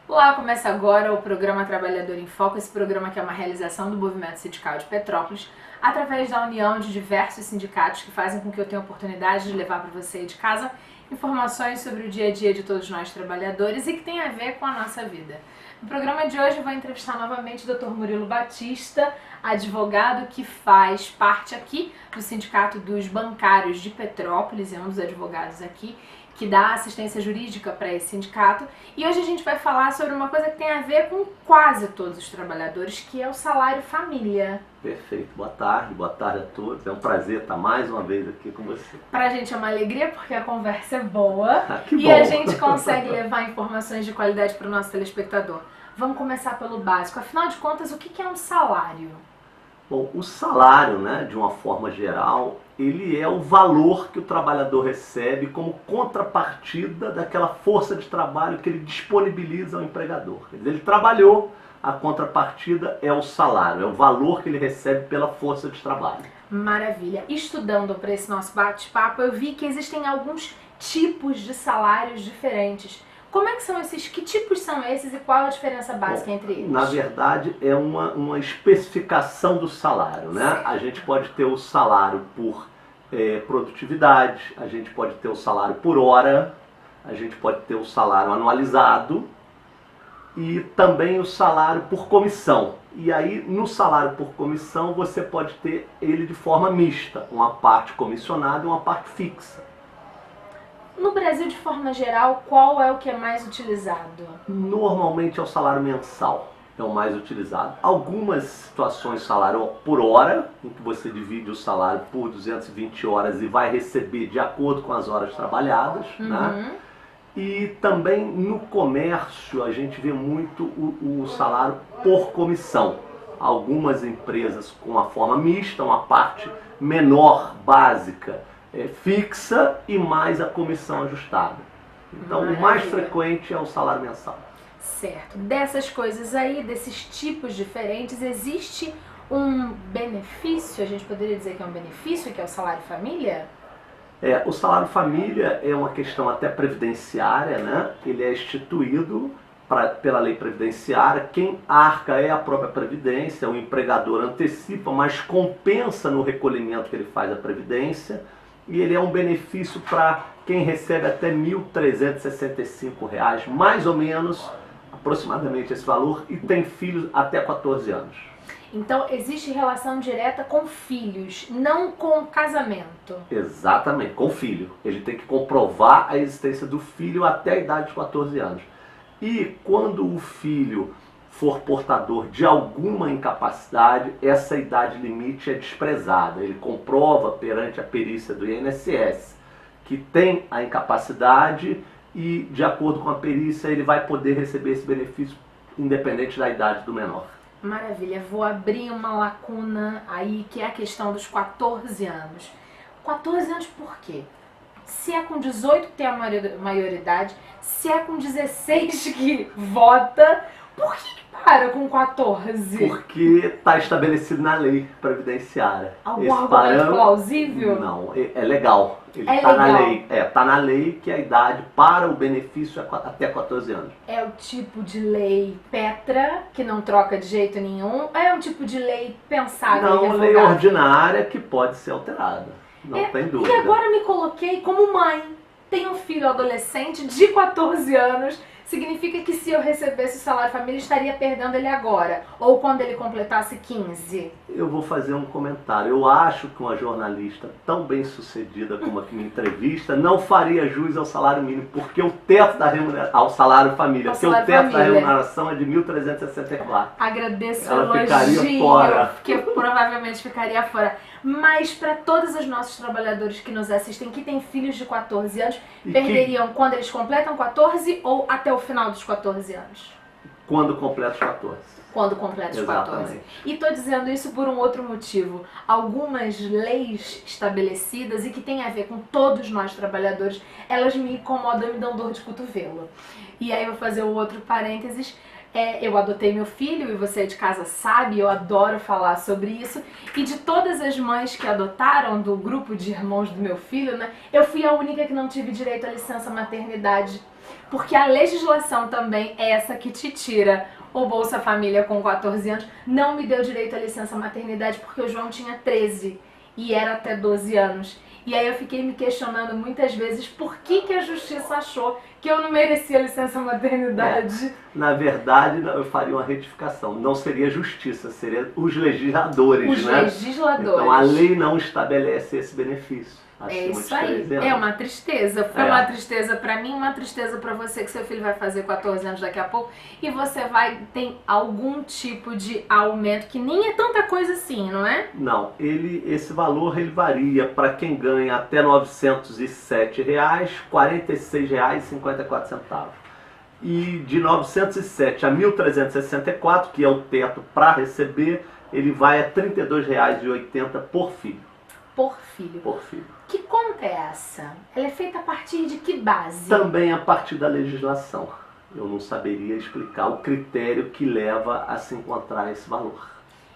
Olá, começa agora o programa Trabalhador em Foco, esse programa que é uma realização do Movimento Sindical de Petrópolis, através da união de diversos sindicatos que fazem com que eu tenha a oportunidade de levar para você aí de casa informações sobre o dia a dia de todos nós trabalhadores e que tem a ver com a nossa vida. No programa de hoje eu vou entrevistar novamente o Dr. Murilo Batista, advogado que faz parte aqui do Sindicato dos Bancários de Petrópolis, é um dos advogados aqui, que dá assistência jurídica para esse sindicato. E hoje a gente vai falar sobre uma coisa que tem a ver com quase todos os trabalhadores, que é o salário família. Perfeito. Boa tarde a todos. É um prazer estar mais uma vez aqui com você. Pra gente é uma alegria porque a conversa é boa Que e bom. a gente consegue levar informações de qualidade para o nosso telespectador. Vamos começar pelo básico. Afinal de contas, o que é um salário? Bom, o salário, de uma forma geral, ele é o valor que o trabalhador recebe como contrapartida daquela força de trabalho que ele disponibiliza ao empregador. Quer dizer, ele trabalhou, a contrapartida é o salário, é o valor que ele recebe pela força de trabalho. Maravilha. Estudando para esse nosso bate-papo, eu vi que existem alguns tipos de salários diferentes. Como é que são esses? Que tipos são esses e qual a diferença básica entre eles? Na verdade, é uma especificação do salário, né? Certo. A gente pode ter o salário por produtividade, a gente pode ter o salário por hora, a gente pode ter o salário anualizado e também o salário por comissão. E aí, no salário por comissão, você pode ter ele de forma mista, uma parte comissionada e uma parte fixa. No Brasil, de forma geral, qual é o que é mais utilizado? Normalmente é o salário mensal, é o mais utilizado. Algumas situações, salário por hora, em que você divide o salário por 220 horas e vai receber de acordo com as horas trabalhadas, né? E também no comércio a gente vê muito o salário por comissão. Algumas empresas com a forma mista, uma parte menor, básica, fixa e mais a comissão ajustada. Então o mais frequente é o salário mensal. Certo. Dessas coisas aí, desses tipos diferentes, existe um benefício, a gente poderia dizer que é um benefício, que é o salário família? O salário família é uma questão até previdenciária, né? Ele é instituído pela lei previdenciária. Quem arca é a própria previdência, o empregador antecipa, mas compensa no recolhimento que ele faz da previdência. E ele é um benefício para quem recebe até R$ 1.365, mais ou menos, aproximadamente esse valor, e tem filhos até 14 anos. Então existe relação direta com filhos, não com casamento. Exatamente, com o filho. Ele tem que comprovar a existência do filho até a idade de 14 anos. E quando o filho for portador de alguma incapacidade, essa idade limite é desprezada. Ele comprova perante a perícia do INSS que tem a incapacidade e, de acordo com a perícia, ele vai poder receber esse benefício independente da idade do menor. Maravilha, vou abrir uma lacuna aí, que é a questão dos 14 anos. 14 anos por quê? Se é com 18 que tem a maioridade, se é com 16 que vota, por que para com 14? Porque está estabelecido na lei previdenciária. Algum argumento plausível? Não, é legal. Ele É está na legal. lei. Está na lei que a idade para o benefício é até 14 anos. É o tipo de lei Petra, que não troca de jeito nenhum? Ou é um tipo de lei pensável? Não, lei ordinária que pode ser alterada. Não tem dúvida. E agora me coloquei como mãe. Tenho um filho adolescente de 14 anos. Significa que se eu recebesse o salário família, estaria perdendo ele agora. Ou quando ele completasse 15. Eu vou fazer um comentário. Eu acho que uma jornalista tão bem sucedida como a que me entrevista não faria jus ao salário mínimo, porque o teto da remuneração, ao salário família, porque o teto da remuneração é de 1.364. Agradeço o Ela elogio, ficaria fora. que provavelmente ficaria fora. Mas para todos os nossos trabalhadores que nos assistem, que têm filhos de 14 anos, perderiam quando eles completam 14 ou até o final dos 14 anos? Quando completa os 14. Quando completa os 14. Exatamente. E estou dizendo isso por um outro motivo. Algumas leis estabelecidas e que têm a ver com todos nós trabalhadores, elas me incomodam e me dão dor de cotovelo. E aí eu vou fazer um outro parênteses. Eu adotei meu filho e você de casa sabe, eu adoro falar sobre isso. E de todas as mães que adotaram do grupo de irmãos do meu filho, né, eu fui a única que não tive direito à licença maternidade. Porque a legislação também é essa que te tira o Bolsa Família com 14 anos. Não me deu direito à licença maternidade porque o João tinha 13 e era até 12 anos. E aí eu fiquei me questionando muitas vezes por que a justiça achou que eu não merecia licença maternidade. Na verdade, eu faria uma retificação. Não seria justiça, seria os legisladores, Os legisladores. Então a lei não estabelece esse benefício. É isso aí, é uma tristeza. Foi uma tristeza pra mim, uma tristeza pra você, que seu filho vai fazer 14 anos daqui a pouco e você tem algum tipo de aumento, que nem é tanta coisa assim, não é? Não, esse valor ele varia para quem ganha até R$ 907, R$ 46,54. E de 907 a 1.364, que é o teto para receber, ele vai a R$ 32,80 por filho. Por filho. Por filho. Que conta é essa? Ela é feita a partir de que base? Também a partir da legislação. Eu não saberia explicar o critério que leva a se encontrar esse valor.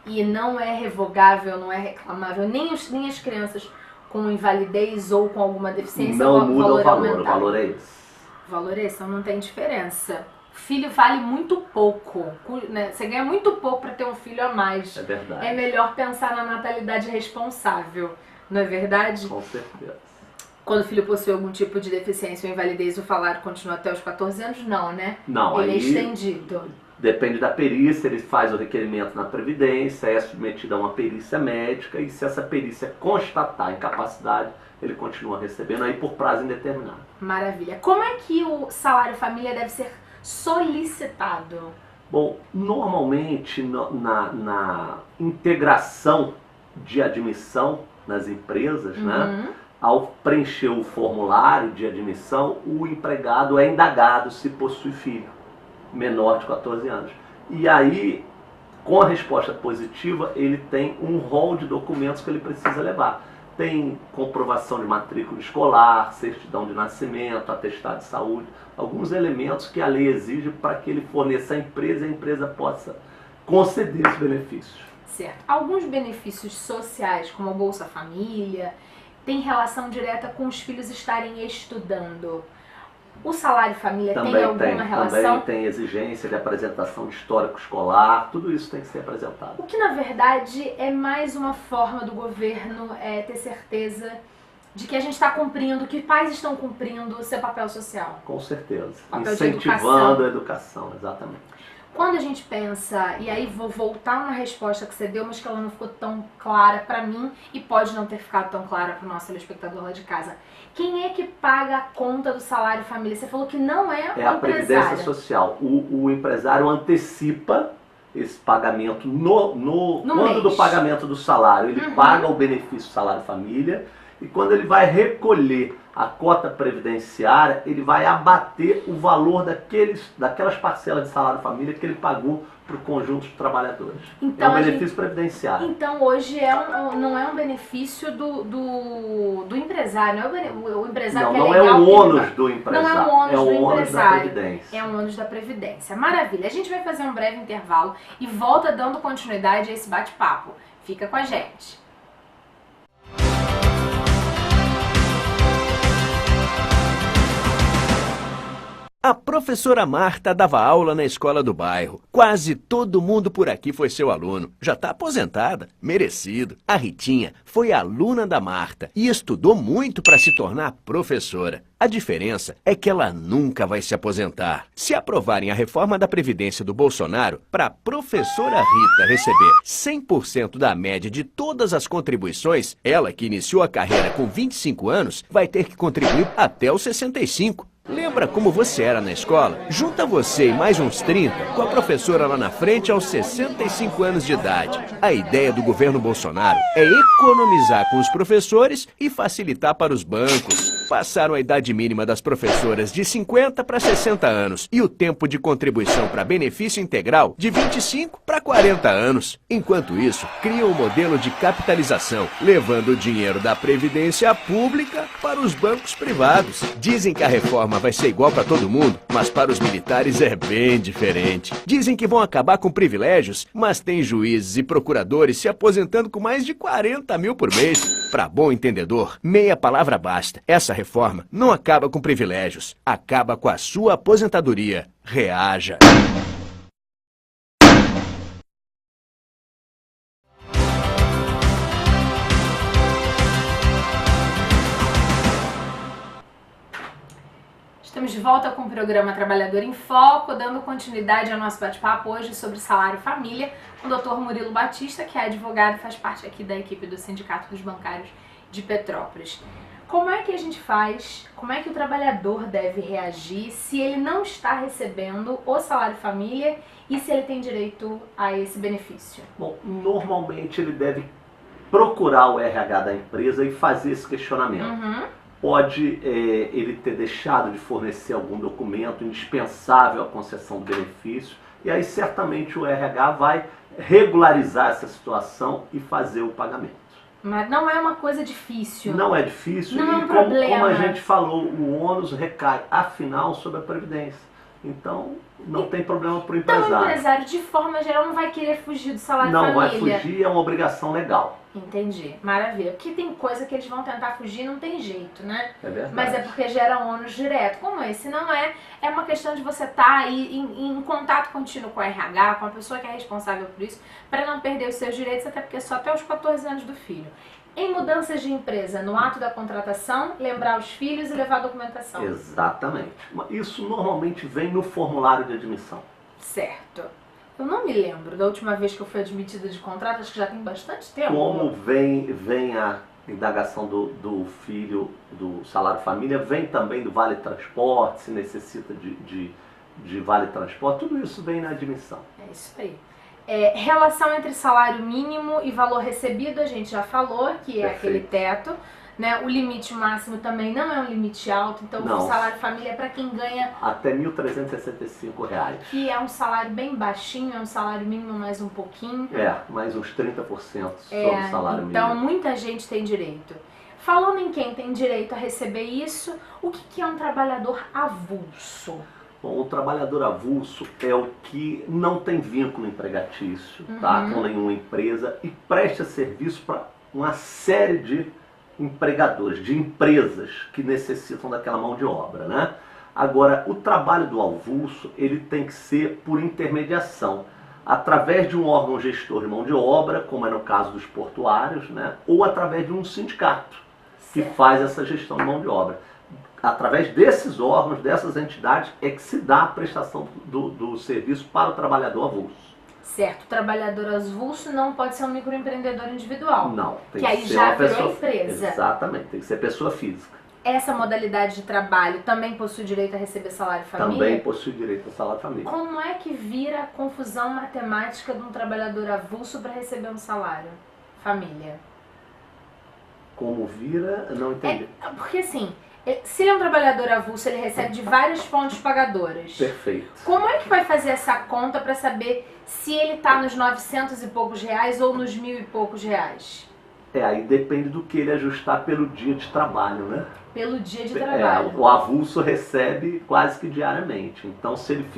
E não é revogável, não é reclamável, nem as crianças com invalidez ou com alguma deficiência? Não muda o valor, o valor é esse. O valor é esse, então não tem diferença. Filho vale muito pouco, né? Você ganha muito pouco para ter um filho a mais. É verdade. É melhor pensar na natalidade responsável, não é verdade? Com certeza. Quando o filho possui algum tipo de deficiência ou invalidez, o salário continua até os 14 anos? Não, né? Não, ele aí é estendido. Depende da perícia, ele faz o requerimento na Previdência, é submetido a uma perícia médica e se essa perícia constatar incapacidade, ele continua recebendo aí por prazo indeterminado. Maravilha. Como é que o salário família deve ser solicitado? Bom, normalmente na integração de admissão nas empresas, né, ao preencher o formulário de admissão, o empregado é indagado se possui filho menor de 14 anos. E aí, com a resposta positiva, ele tem um rol de documentos que ele precisa levar. Tem comprovação de matrícula escolar, certidão de nascimento, atestado de saúde, alguns elementos que a lei exige para que ele forneça à empresa e a empresa possa conceder esses benefícios. Certo. Alguns benefícios sociais, como a Bolsa Família, têm relação direta com os filhos estarem estudando. O salário família tem alguma relação? Também tem exigência de apresentação de histórico escolar, tudo isso tem que ser apresentado. O que na verdade é mais uma forma do governo ter certeza de que a gente está cumprindo, que pais estão cumprindo o seu papel social. Com certeza. Papel incentivando a educação, exatamente. Quando a gente pensa, e aí vou voltar na resposta que você deu, mas que ela não ficou tão clara para mim e pode não ter ficado tão clara para o nosso telespectador lá de casa. Quem é que paga a conta do salário família? Você falou que não é o empresário. É a Previdência Social. O empresário antecipa esse pagamento quando do pagamento do salário. Ele paga o benefício salário família e quando ele vai recolher a cota previdenciária, ele vai abater o valor daquelas parcelas de salário família que ele pagou para o conjunto de trabalhadores. Então, é um benefício previdenciário. Então hoje não é um benefício do empresário, não é o empresário que é legal. Não é o ônus do empresário. Não é o ônus do empresário. Da Previdência. É o ônus da Previdência. Maravilha. A gente vai fazer um breve intervalo e volta dando continuidade a esse bate-papo. Fica com a gente. A professora Marta dava aula na escola do bairro. Quase todo mundo por aqui foi seu aluno. Já está aposentada. Merecido. A Ritinha foi aluna da Marta e estudou muito para se tornar professora. A diferença é que ela nunca vai se aposentar. Se aprovarem a reforma da Previdência do Bolsonaro, para a professora Rita receber 100% da média de todas as contribuições, ela que iniciou a carreira com 25 anos, vai ter que contribuir até os 65. Lembra como você era na escola? Junta você e mais uns 30 com a professora lá na frente aos 65 anos de idade. A ideia do governo Bolsonaro é economizar com os professores e facilitar para os bancos. Passaram a idade mínima das professoras de 50 para 60 anos e o tempo de contribuição para benefício integral de 25 para 40 anos. Enquanto isso, criam um modelo de capitalização, levando o dinheiro da Previdência Pública para os bancos privados. Dizem que a reforma vai ser igual para todo mundo, mas para os militares é bem diferente. Dizem que vão acabar com privilégios, mas tem juízes e procuradores se aposentando com mais de 40 mil por mês. Para bom entendedor, meia palavra basta. Essa reforma não acaba com privilégios, acaba com a sua aposentadoria. Reaja! Estamos de volta com o programa Trabalhador em Foco, dando continuidade ao nosso bate-papo hoje sobre salário família, com o Dr. Murilo Batista, que é advogado e faz parte aqui da equipe do Sindicato dos Bancários de Petrópolis. Como é que a gente faz, como é que o trabalhador deve reagir se ele não está recebendo o salário família e se ele tem direito a esse benefício? Bom, normalmente ele deve procurar o RH da empresa e fazer esse questionamento. Pode ele ter deixado de fornecer algum documento indispensável à concessão do benefício, e aí certamente o RH vai regularizar essa situação e fazer o pagamento. Mas não é uma coisa difícil. Não é difícil, não e é um problema. como a gente falou, o ônus recai afinal sobre a Previdência. Então não tem problema para o empresário. Então o empresário, de forma geral, não vai querer fugir do salário não família. Não vai fugir, é uma obrigação legal. Entendi, maravilha. Porque tem coisa que eles vão tentar fugir, não tem jeito, né? É verdade. Mas é porque gera ônus direto. Como esse não é, é uma questão de você estar aí em contato contínuo com a RH, com a pessoa que é responsável por isso, para não perder os seus direitos, até porque só até os 14 anos do filho. Em mudanças de empresa, no ato da contratação, lembrar os filhos e levar a documentação. Exatamente. Isso normalmente vem no formulário de admissão. Certo. Eu não me lembro da última vez que eu fui admitida de contrato, acho que já tem bastante tempo. Como vem a indagação do filho, do salário família, vem também do vale transporte, se necessita de vale transporte, tudo isso vem na admissão. É isso aí. Relação entre salário mínimo e valor recebido, a gente já falou, que é aquele teto, né? O limite máximo também não é um limite alto, então o salário família é para quem ganha até R$ 1.365. Que é um salário bem baixinho, é um salário mínimo mais um pouquinho. Mais uns 30% sobre o salário mínimo. Então muita gente tem direito. Falando em quem tem direito a receber isso, o que é um trabalhador avulso? Bom, o trabalhador avulso é o que não tem vínculo empregatício, tá, com nenhuma empresa e presta serviço para uma série de empregadores, de empresas que necessitam daquela mão de obra, né? Agora, o trabalho do avulso, ele tem que ser por intermediação, através de um órgão gestor de mão de obra, como é no caso dos portuários, né? Ou através de um sindicato que faz essa gestão de mão de obra. Através desses órgãos, dessas entidades, é que se dá a prestação do serviço para o trabalhador avulso. Certo, o trabalhador avulso não pode ser um microempreendedor individual. Não, tem que que aí ser já uma virou pessoa, empresa. Exatamente, tem que ser pessoa física. Essa modalidade de trabalho também possui direito a receber salário família? Também possui direito a salário família. Como é que vira a confusão matemática de um trabalhador avulso para receber um salário família? Como vira? Não entendi. Porque assim, se ele é um trabalhador avulso, ele recebe de várias fontes pagadoras. Perfeito. Como é que vai fazer essa conta para saber se ele está nos 900 e poucos reais ou nos 1.000 e poucos reais? Aí depende do que ele ajustar pelo dia de trabalho, né? Pelo dia de trabalho. O avulso recebe quase que diariamente. Então, se ele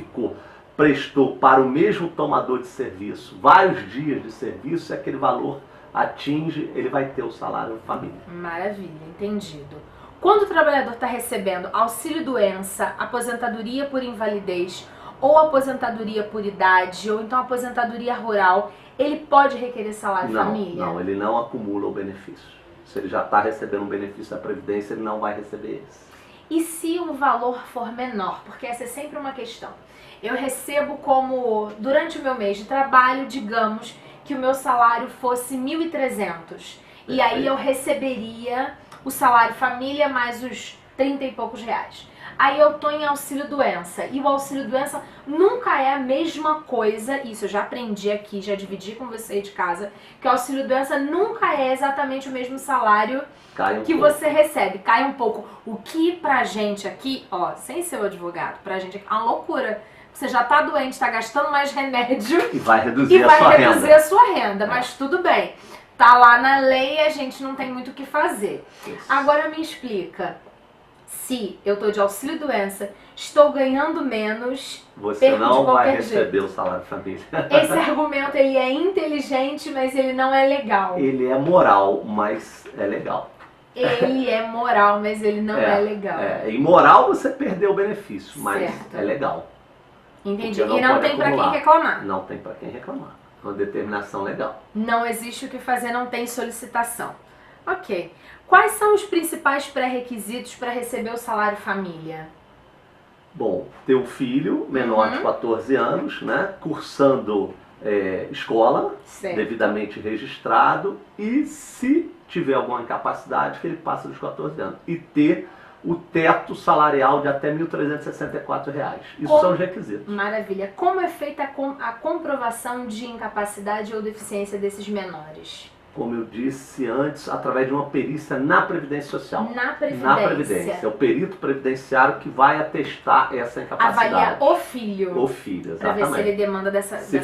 prestou para o mesmo tomador de serviço vários dias de serviço, se aquele valor atinge, ele vai ter o salário família. Maravilha, entendido. Quando o trabalhador está recebendo auxílio-doença, aposentadoria por invalidez, ou aposentadoria por idade, ou então aposentadoria rural, ele pode requerer salário família? Não, ele não acumula o benefício. Se ele já está recebendo um benefício da Previdência, ele não vai receber esse. E se o valor for menor? Porque essa é sempre uma questão. Eu recebo como, durante o meu mês de trabalho, digamos que o meu salário fosse 1.300. E aí eu receberia o salário família mais os 30 e poucos reais. Aí eu tô em auxílio-doença, e o auxílio-doença nunca é a mesma coisa, isso eu já aprendi aqui, já dividi com você de casa, que o auxílio-doença nunca é exatamente o mesmo salário que você recebe, cai um pouco. O que pra gente aqui, ó, sem ser o advogado, pra gente aqui é uma loucura. Você já tá doente, tá gastando mais remédio e vai reduzir a sua renda, mas tudo bem. Tá lá na lei e a gente não tem muito o que fazer. Isso. Agora me explica. Se eu tô de auxílio-doença, estou ganhando menos, você não vai receber o salário família. Esse argumento ele é inteligente, mas ele não é legal. Ele é moral, mas é legal. Ele é moral, mas ele não é legal. Em moral você perdeu o benefício, mas Certo. é legal. Entendi. Porque E não pode tem pra quem acumular. reclamar. Não tem pra quem reclamar. Uma determinação legal. Não existe o que fazer, não tem solicitação. Ok. Quais são os principais pré-requisitos para receber o salário família? Bom, ter um filho menor de 14 anos, né, cursando escola, Certo. devidamente registrado, e se tiver alguma incapacidade, que ele passe dos 14 anos. E ter o teto salarial de até R$ 1.364. Isso são os requisitos. Maravilha. Como é feita a comprovação de incapacidade ou deficiência desses menores? Como eu disse antes, através de uma perícia na Previdência Social. Na Previdência. Na Previdência. É o perito previdenciário que vai atestar essa incapacidade. Avaliar o filho. O filho, Para exatamente. ver se ele demanda dessa Se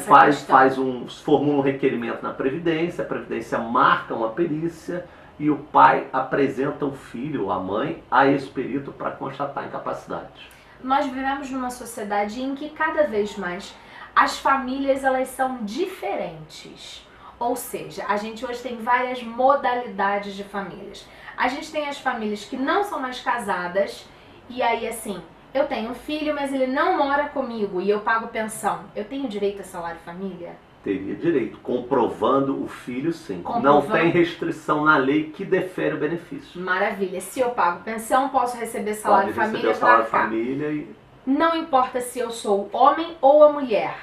formula um requerimento na Previdência, a Previdência marca uma perícia e o pai apresenta o filho ou a mãe a esse perito para constatar a incapacidade. Nós vivemos numa sociedade em que cada vez mais as famílias elas são diferentes. Ou seja, a gente hoje tem várias modalidades de famílias. A gente tem as famílias que não são mais casadas e aí assim, eu tenho um filho, mas ele não mora comigo e eu pago pensão. Eu tenho direito a salário família? Teria direito, comprovando o filho, sim. Comprovando. Não tem restrição na lei que defere o benefício. Maravilha. Se eu pago pensão, posso receber salário Pode receber família o salário pra cá. família e Não importa se eu sou homem ou a mulher.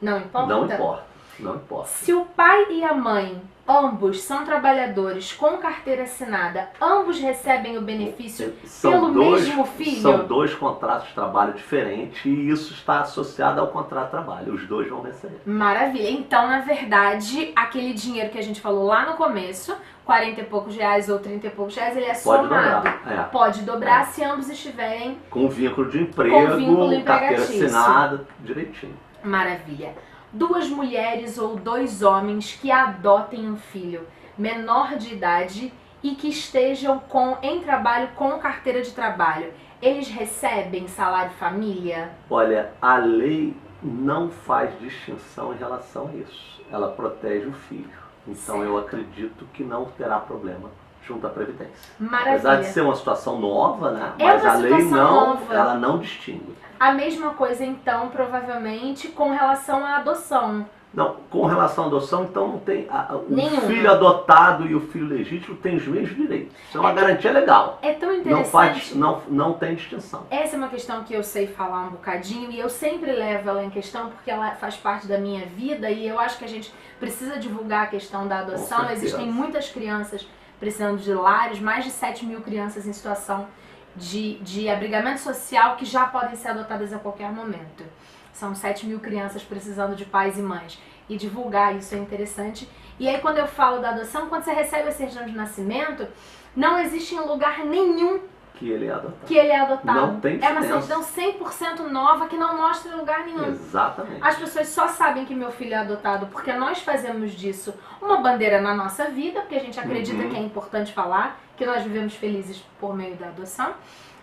Não importa? não importa. Não importa. Se o pai e a mãe, ambos são trabalhadores com carteira assinada, ambos recebem o benefício pelo mesmo filho? São dois contratos de trabalho diferentes e isso está associado ao contrato de trabalho. Os dois vão receber. Maravilha. Então, na verdade, aquele dinheiro que a gente falou lá no começo, 40 e poucos reais ou 30 e poucos reais, ele é Pode somado. dobrar. Pode dobrar se ambos estiverem. Com vínculo de Com emprego, vínculo carteira empregatício. assinada, direitinho. Maravilha. 2 mulheres ou 2 homens que adotem um filho menor de idade e que estejam em trabalho com carteira de trabalho, eles recebem salário família? Olha, a lei não faz distinção em relação a isso. Ela protege o filho. Então Certo. eu acredito que não terá problema junto à Previdência. Maravilha. Apesar de ser uma situação nova, né? É Mas uma a lei situação nova. ela não distingue. A mesma coisa, então, provavelmente, com relação à adoção. Não, com relação à adoção, então não tem. O Nenhuma. filho adotado e o filho legítimo têm os mesmos direitos. Isso é uma garantia legal. É tão Não, interessante. não tem distinção. Essa é uma questão que eu sei falar um bocadinho e eu sempre levo ela em questão porque ela faz parte da minha vida e eu acho que a gente precisa divulgar a questão da adoção. certeza. Existem muitas crianças precisando de lares, mais de 7 mil crianças em situação de abrigamento social que já podem ser adotadas a qualquer momento. São 7 mil crianças precisando de pais e mães. E divulgar isso é interessante. E aí quando eu falo da adoção, quando você recebe a certidão de nascimento, não existe em lugar nenhum Que ele é adotado. que ele é adotado. Não tem É uma diferença. certidão 100% nova que não mostra em lugar nenhum. Exatamente. As pessoas só sabem que meu filho é adotado porque nós fazemos disso uma bandeira na nossa vida, porque a gente acredita que é importante falar, que nós vivemos felizes por meio da adoção.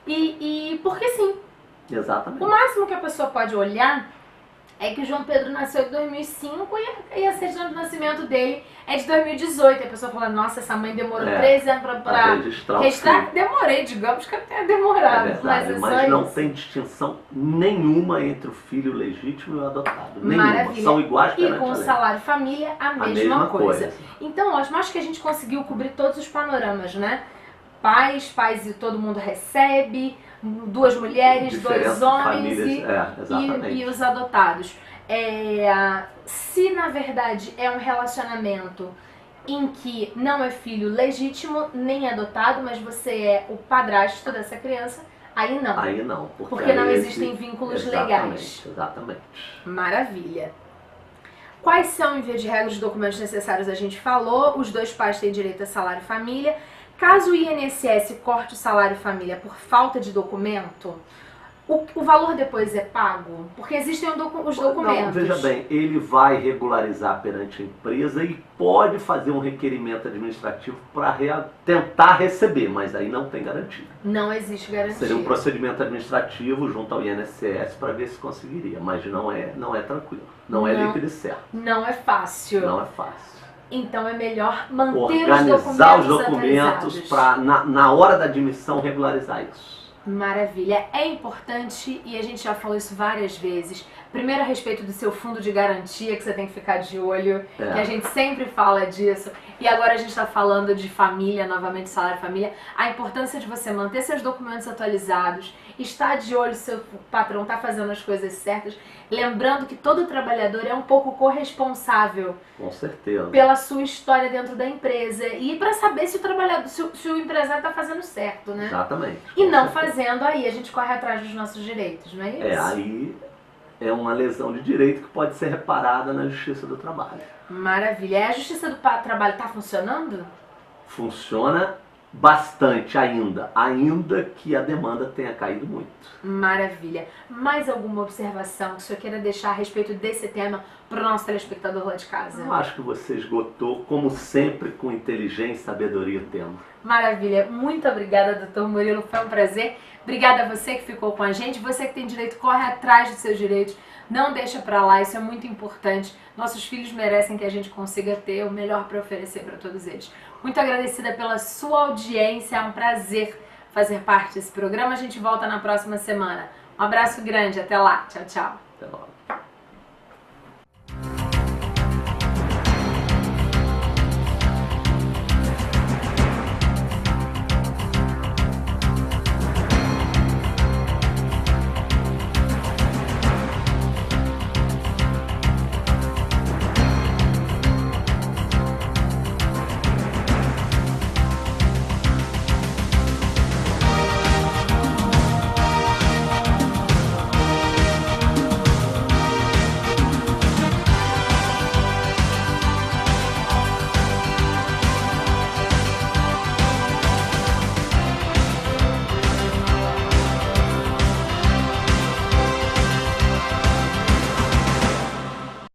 E porque sim, Exatamente. o máximo que a pessoa pode olhar é que o João Pedro nasceu em 2005 e a certidão de nascimento dele é de 2018. E a pessoa fala, nossa, essa mãe demorou 3 anos pra Pra registrar o filho. Demorei, digamos que eu tenha É demorado. verdade, é mas só não isso. tem distinção nenhuma entre o filho legítimo e o adotado. Nenhuma. Maravilha. São iguais E perante com a o lei. salário família, a A mesma coisa. Então, ótimo, acho que a gente conseguiu cobrir todos os panoramas, né? Pais e todo mundo recebe, 2 mulheres, Diferença 2 de homens famílias, exatamente. e os adotados. Se na verdade é um relacionamento em que não é filho legítimo nem adotado, mas você é o padrasto dessa criança, aí não. Aí não. Porque não aí existem vínculos exatamente, legais. Exatamente. Maravilha. Quais são, em via de regra, os documentos necessários? A gente falou, os 2 pais têm direito a salário família. Caso o INSS corte o salário família por falta de documento, o valor depois é pago? Porque existem os documentos. Não, veja bem, ele vai regularizar perante a empresa e pode fazer um requerimento administrativo para tentar receber, mas aí não tem garantia. Não existe garantia. Seria um procedimento administrativo junto ao INSS para ver se conseguiria, mas não é tranquilo. Não é líquido e certo. Não é fácil. Não é fácil. Então é melhor manter organizar os documentos para, na hora da admissão, regularizar isso. Maravilha. É importante, e a gente já falou isso várias vezes, primeiro a respeito do seu fundo de garantia, que você tem que ficar de olho, que a gente sempre fala disso, e agora a gente está falando de família, novamente salário família, a importância de você manter seus documentos atualizados, estar de olho se o patrão está fazendo as coisas certas, lembrando que todo trabalhador é um pouco corresponsável, com certeza, pela sua história dentro da empresa e para saber se o trabalhador, se o empresário está fazendo certo, né? Exatamente. E não fazendo, aí a gente corre atrás dos nossos direitos, não é isso? Aí é uma lesão de direito que pode ser reparada na Justiça do Trabalho. Maravilha. E a Justiça do Trabalho está funcionando? Funciona bastante ainda que a demanda tenha caído muito. Maravilha. Mais alguma observação que o senhor queira deixar a respeito desse tema para o nosso telespectador lá de casa? Eu acho que você esgotou, como sempre, com inteligência e sabedoria o tema. Maravilha. Muito obrigada, doutor Murilo. Foi um prazer. Obrigada a você que ficou com a gente. Você que tem direito, corre atrás dos seus direitos. Não deixa para lá, isso é muito importante. Nossos filhos merecem que a gente consiga ter o melhor para oferecer para todos eles. Muito agradecida pela sua audiência, é um prazer fazer parte desse programa. A gente volta na próxima semana. Um abraço grande, até lá. Tchau, tchau. Até logo.